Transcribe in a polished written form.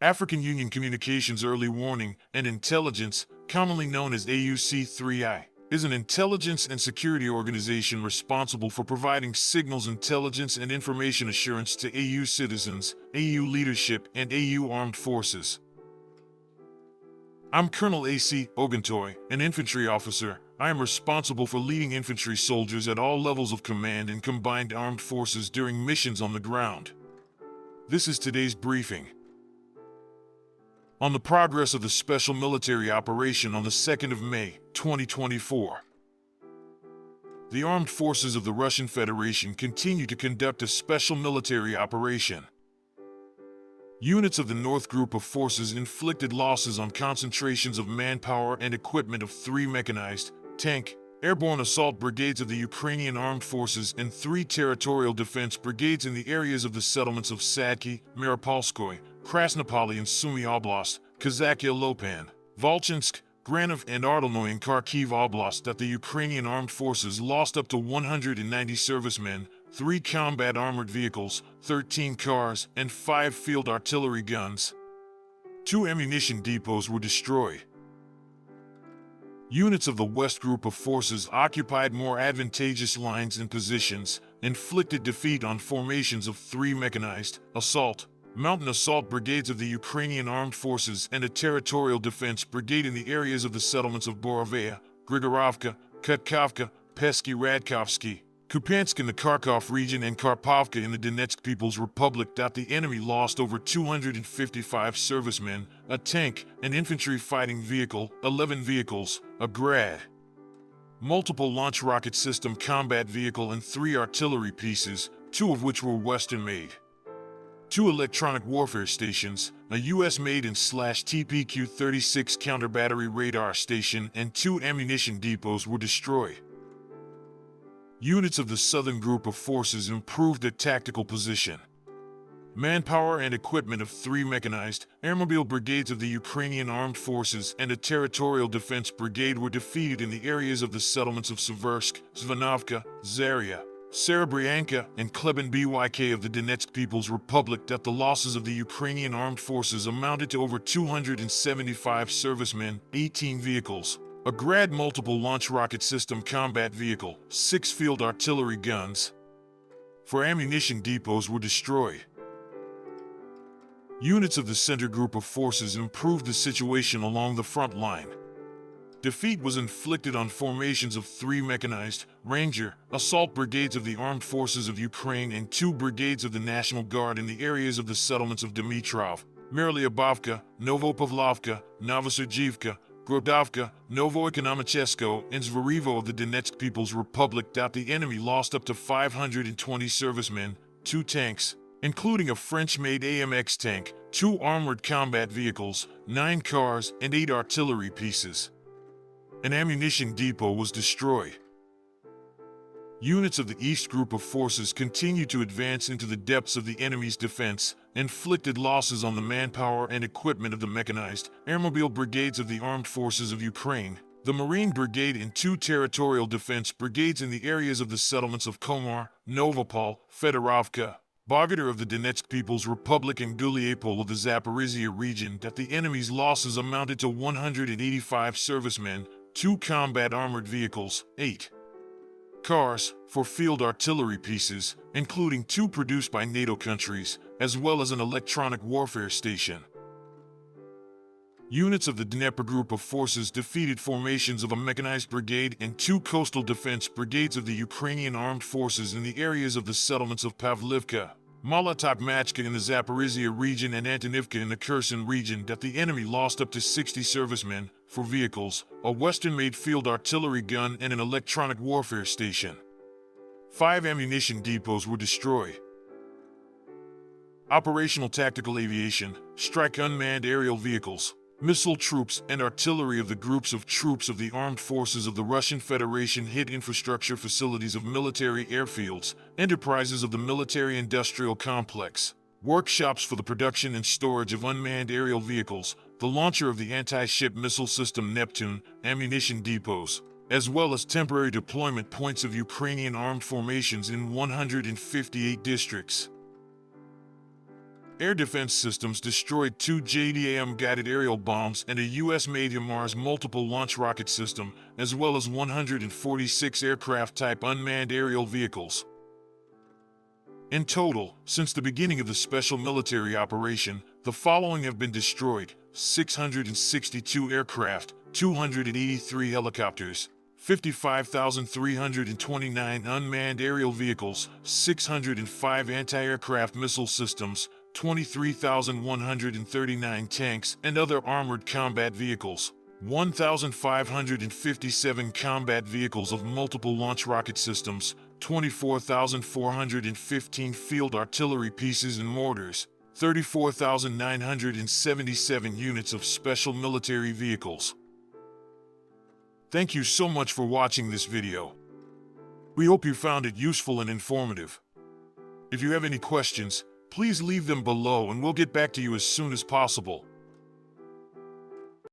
African Union Communications Early Warning and Intelligence, commonly known as AUC3I, is an intelligence and security organization responsible for providing signals intelligence and information assurance to AU citizens, AU leadership, and AU armed forces. I'm Colonel A.C. Oguntoye, an infantry officer. I am responsible for leading infantry soldiers at all levels of command in combined armed forces during missions on the ground. This is today's briefing. On the progress of the special military operation on the 2nd of May, 2024. The armed forces of the Russian Federation continue to conduct a special military operation. Units of the North Group of Forces inflicted losses on concentrations of manpower and equipment of 3 mechanized, tank, airborne assault brigades of the Ukrainian Armed Forces and 3 territorial defense brigades in the areas of the settlements of Sadki, Miropolskoye, Krasnopolye and Sumy Oblasts, Kazachya Lopan, Volchansk, Granov and Artelnoye in Kharkiv Oblast that the Ukrainian Armed Forces lost up to 190 servicemen, 3 combat armored vehicles, 13 cars, and 5 field artillery guns. 2 ammunition depots were destroyed. Units of the West Group of Forces occupied more advantageous lines and positions, inflicted defeat on formations of 3 mechanized, assault, mountain assault brigades of the Ukrainian Armed Forces and a territorial defense brigade in the areas of the settlements of Borovaya, Grigorovka, Kutkovka, Pesky Radkovsky, Kupiansk in the Kharkov region and Karpovka in the Donetsk People's Republic. The enemy lost over 255 servicemen, a tank, an infantry fighting vehicle, 11 vehicles, a grad, multiple launch rocket system combat vehicle and 3 artillery pieces, 2 of which were Western-made. 2 electronic warfare stations, a US-made and TPQ-36 counter-battery radar station and 2 ammunition depots were destroyed. Units of the Southern Group of Forces improved their tactical position. Manpower and equipment of 3 mechanized, airmobile brigades of the Ukrainian Armed Forces and a territorial defense brigade were defeated in the areas of the settlements of Seversk, Zvanovka, Zaria, Serebryanka, and Kleban Byk of the Donetsk People's Republic. The losses of the Ukrainian Armed Forces amounted to over 275 servicemen, 18 vehicles, a grad multiple launch rocket system combat vehicle, 6 field artillery guns. 4 ammunition depots were destroyed. Units of the Center Group of Forces improved the situation along the front line. Defeat was inflicted on formations of 3 mechanized, Ranger, assault brigades of the Armed Forces of Ukraine and 2 brigades of the National Guard in the areas of the settlements of Dmitrov, Myrylyabovka, Novopavlovka, Novosergivka, Grodovka, Novoekonomichesko, and Zvarivo of the Donetsk People's Republic. The enemy lost up to 520 servicemen, 2 tanks, including a French-made AMX tank, 2 armored combat vehicles, 9 cars, and 8 artillery pieces. An ammunition depot was destroyed. Units of the East Group of Forces continued to advance into the depths of the enemy's defense, inflicted losses on the manpower and equipment of the mechanized, airmobile brigades of the Armed Forces of Ukraine, the Marine Brigade and 2 territorial defense brigades in the areas of the settlements of Komar, Novopol, Fedorovka, Bogodar of the Donetsk People's Republic and Guliapol of the Zaporizhia region. The enemy's losses amounted to 185 servicemen, 2 combat armored vehicles, 8 cars, 4 field artillery pieces, including 2 produced by NATO countries, as well as an electronic warfare station. Units of the Dnieper Group of Forces defeated formations of a mechanized brigade and 2 coastal defense brigades of the Ukrainian Armed Forces in the areas of the settlements of Pavlivka, Molotov-Machka in the Zaporizhia region and Antonivka in the Kherson region. The enemy lost up to 60 servicemen, 4 vehicles, a Western-made field artillery gun and an electronic warfare station. 5 ammunition depots were destroyed. Operational tactical aviation, strike unmanned aerial vehicles, missile troops and artillery of the groups of troops of the armed forces of the Russian Federation hit infrastructure facilities of military airfields, enterprises of the military-industrial complex, workshops for the production and storage of unmanned aerial vehicles, the launcher of the anti-ship missile system Neptune, ammunition depots, as well as temporary deployment points of Ukrainian armed formations in 158 districts. Air defense systems destroyed 2 JDAM-guided aerial bombs and a US-made HIMARS multiple launch rocket system, as well as 146 aircraft-type unmanned aerial vehicles. In total, since the beginning of the special military operation, the following have been destroyed: 662 aircraft, 283 helicopters, 55,329 unmanned aerial vehicles, 605 anti-aircraft missile systems, 23,139 tanks and other armored combat vehicles, 1,557 combat vehicles of multiple launch rocket systems, 24,415 field artillery pieces and mortars, 34,977 units of special military vehicles. Thank you so much for watching this video. We hope you found it useful and informative. If you have any questions, please leave them below and we'll get back to you as soon as possible.